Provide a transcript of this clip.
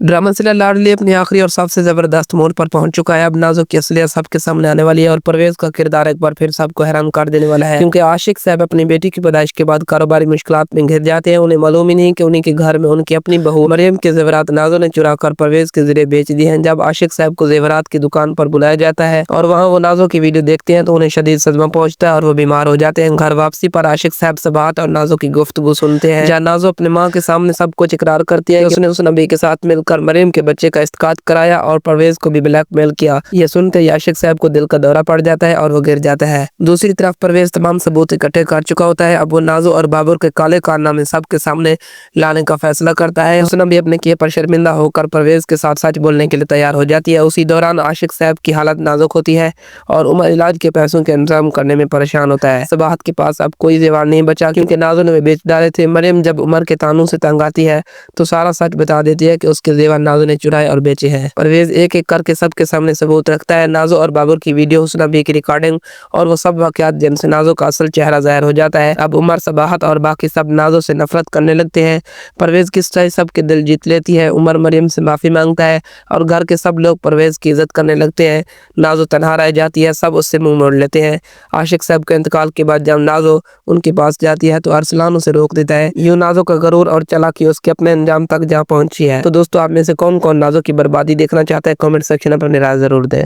Drama सिला लाडली अपनी आखिरी और सबसे जबरदस्त मोड़ पर पहुंच चुका है। अब नाज़ो की असलियत सबके सामने आने वाली है और परवेज का किरदार एक बार फिर सबको हैरान कर देने वाला है, क्योंकि आशिक साहब अपनी बेटी की पैदाइश के बाद कारोबारी मुश्किलात में घिर जाते हैं। उन्हें मालूम ही नहीं कि उन्हीं के घर में उनकी अपनी बहू मरियम के जेवरात नाज़ो ने चुरा कर परवेज के जरिए बेच दिए हैं। जब आशिक साहब को जेवरात की दुकान पर बुलाया जाता है और वहाँ वो नाज़ो की वीडियो देखते हैं तो उन्हें शदीद सदमा पहुंचता है और वो बीमार हो जाते हैं। घर वापसी पर आशिक साहब सबाहत और नाज़ो की गुफ्तगू सुनते हैं, जहाँ नाज़ो अपनी माँ के सामने सब कुछ इकरार करती है कि उसने उस नबी के साथ मिलकर मरियम के बच्चे का इस्तेकात कराया और परवेज को भी ब्लैकमेल किया। ये सुनते ही आशिक साहब को दिल का दौरा पड़ जाता है और वो गिर जाता है। दूसरी तरफ परवेज तमाम सबूत इकट्ठे कर चुका होता है। अब वो नाज़ो और बाबर के काले कारनामे सबके सामने लाने का फैसला करता है। उसने भी अपने किए पर शर्मिंदा होकर परवेज के साथ सच बोलने के लिए तैयार हो जाती है। उसी दौरान आशिक साहब की हालत नाजुक होती है और उमर इलाज के पैसों के इंतजाम करने में परेशान होता है। सबाहत के पास अब कोई जेवर नहीं बचा, क्योंकि नाज़ो ने वे बेच डाले थे। मरियम जब उमर के तानू से तंग आती है तो सारा सच बता देती है कि उसके जेवर नाज़ो ने चुराए और बेचे हैं। परवेज एक एक करके सबके सामने सबूत रखता है, नाज़ो और बाबर की वीडियो, हुस्ना बी की रिकॉर्डिंग और वो सब वाकयात जिनसे नाज़ो का असल चेहरा जाहिर हो जाता है। अब उमर, सबाहत और बाकी सब नाज़ो से नफरत करने लगते हैं। परवेज की सच्चाई सबके दिल जीत लेती है। उमर मरियम से माफ़ी मांगता है और घर के सब लोग परवेज की इज्जत करने लगते हैं। नाज़ो तनहा रह जाती है, सब उससे मुंह मोड़ लेते हैं। आशिक साहब के इंतकाल के बाद जब नाज़ो उनके पास जाती है तो अरसलान उसे रोक देता है। यूं नाज़ो का गरूर और चालाकी उसके अपने अंजाम तक जा पहुंची है। तो दोस्तों, आप में से कौन कौन नाज़ो की बर्बादी देखना चाहता है, कमेंट सेक्शन में अपनी राय जरूर दें।